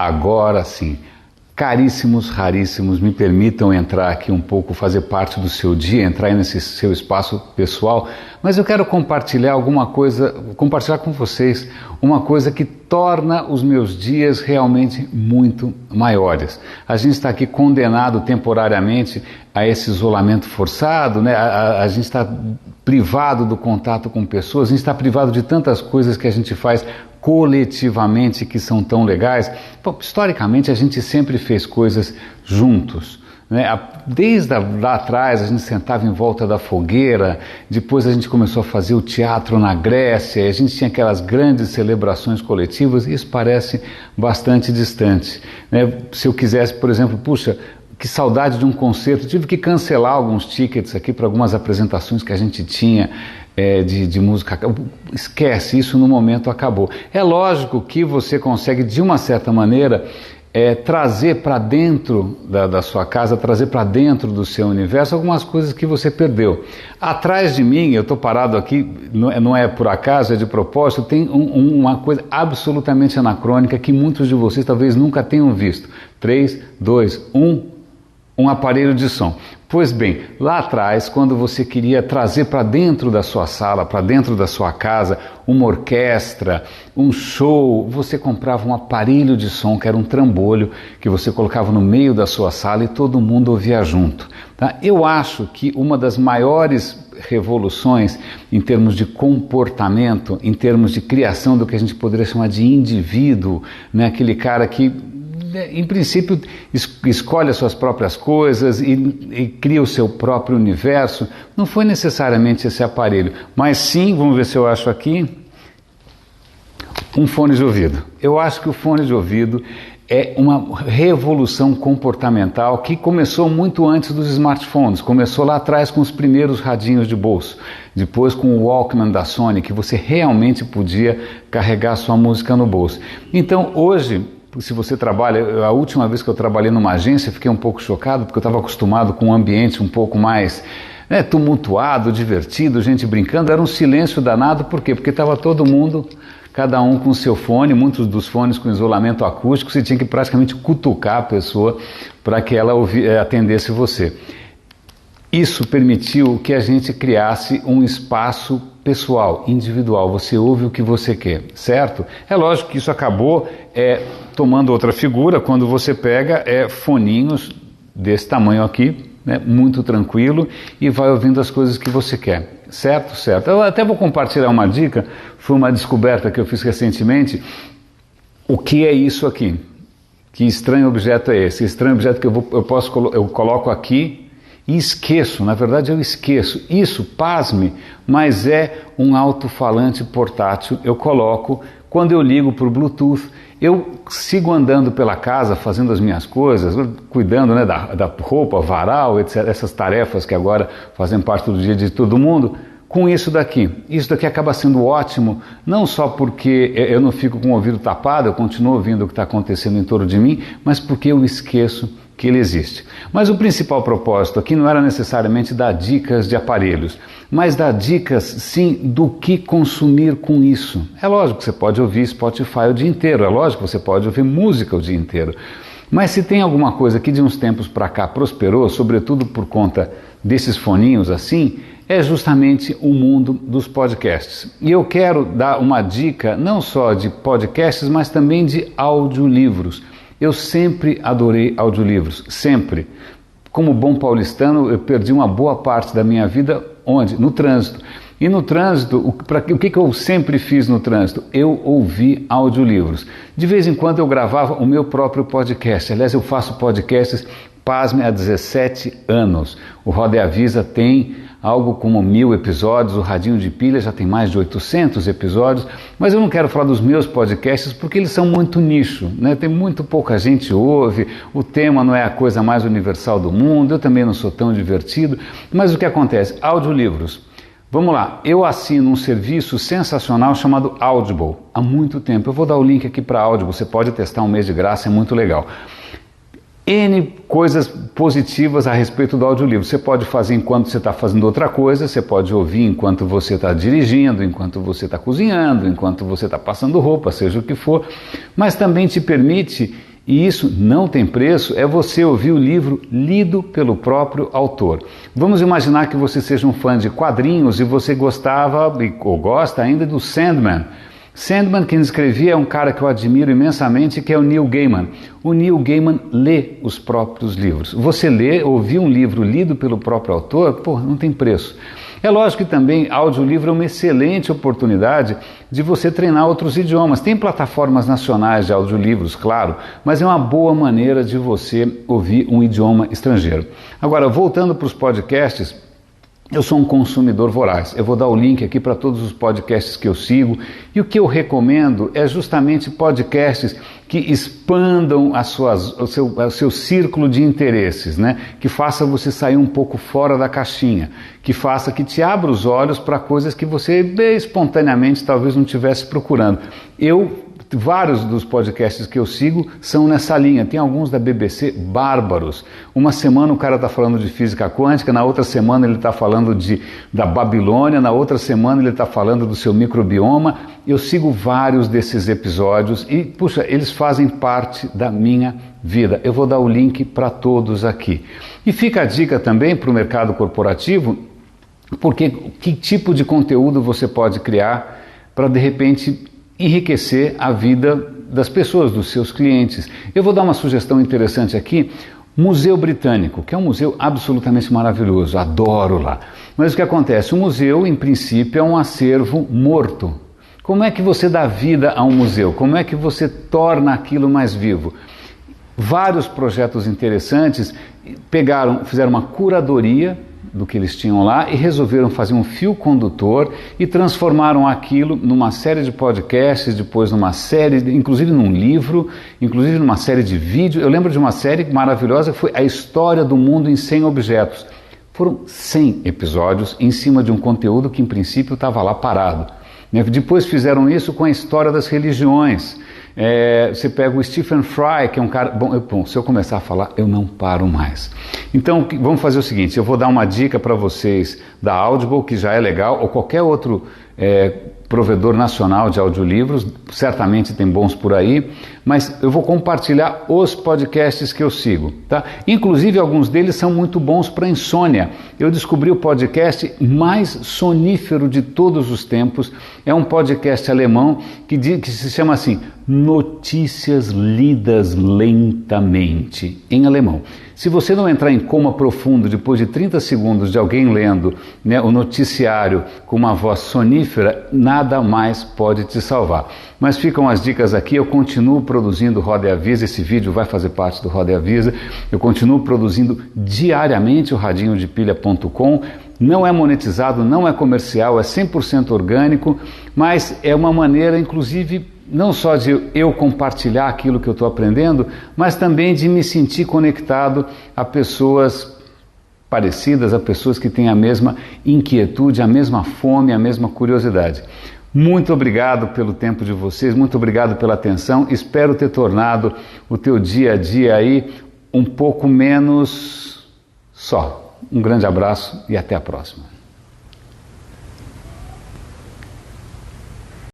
Agora sim. Caríssimos, raríssimos, me permitam entrar aqui um pouco, fazer parte do seu dia, entrar nesse seu espaço pessoal, mas eu quero compartilhar alguma coisa, compartilhar com vocês uma coisa que torna os meus dias realmente muito maiores. A gente está aqui condenado temporariamente a esse isolamento forçado, né? A gente está privado do contato com pessoas, a gente está privado de tantas coisas que a gente faz coletivamente que são tão legais. Bom, historicamente a gente sempre fez coisas juntos, né? Desde lá atrás a gente sentava em volta da fogueira, depois a gente começou a fazer o teatro na Grécia, a gente tinha aquelas grandes celebrações coletivas e isso parece bastante distante, né? Se eu quisesse, por exemplo, puxa, que saudade de um concerto, tive que cancelar alguns tickets aqui para algumas apresentações que a gente tinha de música. Esquece, isso no momento acabou. É lógico que você consegue, de uma certa maneira, trazer para dentro da sua casa, trazer para dentro do seu universo algumas coisas que você perdeu. Atrás de mim, eu estou parado aqui, não é por acaso, é de propósito, tem uma coisa absolutamente anacrônica que muitos de vocês talvez nunca tenham visto. 3, 2, 1... um aparelho de som. Pois bem, lá atrás, quando você queria trazer para dentro da sua sala, para dentro da sua casa, uma orquestra, um show, você comprava um aparelho de som, que era um trambolho, que você colocava no meio da sua sala e todo mundo ouvia junto. Tá? Eu acho que uma das maiores revoluções em termos de comportamento, em termos de criação do que a gente poderia chamar de indivíduo, né? Aquele cara que em princípio escolhe as suas próprias coisas e cria o seu próprio universo, não foi necessariamente esse aparelho, mas sim, vamos ver se eu acho aqui, um fone de ouvido. Eu acho que o fone de ouvido é uma revolução comportamental que começou muito antes dos smartphones, começou lá atrás com os primeiros radinhos de bolso, depois com o Walkman da Sony, que você realmente podia carregar sua música no bolso. Então hoje, se você trabalha, a última vez que eu trabalhei numa agência, fiquei um pouco chocado, porque eu estava acostumado com um ambiente um pouco mais tumultuado, divertido, gente brincando, era um silêncio danado, por quê? Porque estava todo mundo, cada um com seu fone, muitos dos fones com isolamento acústico, você tinha que praticamente cutucar a pessoa para que ela atendesse você. Isso permitiu que a gente criasse um espaço pessoal, individual, você ouve o que você quer, certo? É lógico que isso acabou tomando outra figura quando você pega foninhos desse tamanho aqui, né, muito tranquilo, e vai ouvindo as coisas que você quer, certo? Certo. Eu até vou compartilhar uma dica, foi uma descoberta que eu fiz recentemente. O que é isso aqui? Que estranho objeto é esse? Estranho objeto que eu coloco aqui e esqueço, na verdade eu esqueço. Isso, pasme, mas é um alto-falante portátil. Eu coloco, quando eu ligo para o Bluetooth, eu sigo andando pela casa, fazendo as minhas coisas, cuidando, né, da roupa, varal, etc. Essas tarefas que agora fazem parte do dia de todo mundo, com isso daqui. Isso daqui acaba sendo ótimo, não só porque eu não fico com o ouvido tapado, eu continuo ouvindo o que está acontecendo em torno de mim, mas porque eu esqueço que ele existe. Mas o principal propósito aqui não era necessariamente dar dicas de aparelhos, mas dar dicas, sim, do que consumir com isso. É lógico que você pode ouvir Spotify o dia inteiro, é lógico que você pode ouvir música o dia inteiro, mas se tem alguma coisa que de uns tempos para cá prosperou, sobretudo por conta desses foninhos assim, é justamente o mundo dos podcasts. E eu quero dar uma dica não só de podcasts, mas também de audiolivros. Eu sempre adorei audiolivros, sempre. Como bom paulistano, eu perdi uma boa parte da minha vida onde? No trânsito. E no trânsito, o que eu sempre fiz no trânsito? Eu ouvi audiolivros. De vez em quando eu gravava o meu próprio podcast. Aliás, eu faço podcasts, pasme, há 17 anos. O Roda e Avisa tem algo como 1000 episódios, o Radinho de Pilha já tem mais de 800 episódios, mas eu não quero falar dos meus podcasts porque eles são muito nicho, né? Tem muito pouca gente ouve, o tema não é a coisa mais universal do mundo, eu também não sou tão divertido, mas o que acontece? Audiolivros. Vamos lá, eu assino um serviço sensacional chamado Audible, há muito tempo. Eu vou dar o link aqui para Audible, você pode testar um mês de graça, é muito legal. N coisas positivas a respeito do audiolivro. Você pode fazer enquanto você está fazendo outra coisa, você pode ouvir enquanto você está dirigindo, enquanto você está cozinhando, enquanto você está passando roupa, seja o que for, mas também te permite E isso não tem preço, é você ouvir o livro lido pelo próprio autor. Vamos imaginar que você seja um fã de quadrinhos e você gostava, ou gosta ainda, do Sandman. Sandman, quem escrevia, é um cara que eu admiro imensamente, que é o Neil Gaiman. O Neil Gaiman lê os próprios livros. Você ouvir um livro lido pelo próprio autor, não tem preço. É lógico que também audiolivro é uma excelente oportunidade de você treinar outros idiomas. Tem plataformas nacionais de audiolivros, claro, mas é uma boa maneira de você ouvir um idioma estrangeiro. Agora, voltando para os podcasts, eu sou um consumidor voraz. Eu vou dar o link aqui para todos os podcasts que eu sigo. E o que eu recomendo é justamente podcasts que expandam o seu círculo de interesses, né? Que faça você sair um pouco fora da caixinha, que te abra os olhos para coisas que você espontaneamente talvez não estivesse procurando. Vários dos podcasts que eu sigo são nessa linha. Tem alguns da BBC bárbaros. Uma semana o cara está falando de física quântica, na outra semana ele está falando da Babilônia, na outra semana ele está falando do seu microbioma. Eu sigo vários desses episódios e, puxa, eles fazem parte da minha vida. Eu vou dar o link para todos aqui. E fica a dica também para o mercado corporativo, porque que tipo de conteúdo você pode criar para, de repente, enriquecer a vida das pessoas, dos seus clientes. Eu vou dar uma sugestão interessante aqui, Museu Britânico, que é um museu absolutamente maravilhoso, adoro lá. Mas o que acontece? O museu, em princípio, é um acervo morto. Como é que você dá vida a um museu? Como é que você torna aquilo mais vivo? Vários projetos interessantes fizeram uma curadoria do que eles tinham lá e resolveram fazer um fio condutor e transformaram aquilo numa série de podcasts, depois numa série, inclusive num livro, inclusive numa série de vídeos. Eu lembro de uma série maravilhosa que foi A História do Mundo em 100 Objetos. Foram 100 episódios em cima de um conteúdo que em princípio estava lá parado. Depois fizeram isso com a história das religiões. Você pega o Stephen Fry, que é um cara... Bom, se eu começar a falar, eu não paro mais. Então, vamos fazer o seguinte, eu vou dar uma dica para vocês da Audible, que já é legal, ou qualquer outro provedor nacional de audiolivros, certamente tem bons por aí, mas eu vou compartilhar os podcasts que eu sigo, tá? Inclusive, alguns deles são muito bons para insônia. Eu descobri o podcast mais sonífero de todos os tempos, é um podcast alemão que se chama assim, Notícias Lidas Lentamente, em alemão. Se você não entrar em coma profundo depois de 30 segundos de alguém lendo, né, o noticiário com uma voz sonífera, nada mais pode te salvar. Mas ficam as dicas aqui, eu continuo produzindo Roda e Avisa, esse vídeo vai fazer parte do Roda e Avisa, eu continuo produzindo diariamente o radinhodepilha.com, não é monetizado, não é comercial, é 100% orgânico, mas é uma maneira, inclusive, não só de eu compartilhar aquilo que eu estou aprendendo, mas também de me sentir conectado a pessoas parecidas, a pessoas que têm a mesma inquietude, a mesma fome, a mesma curiosidade. Muito obrigado pelo tempo de vocês, muito obrigado pela atenção, espero ter tornado o teu dia a dia aí um pouco menos só. Um grande abraço e até a próxima.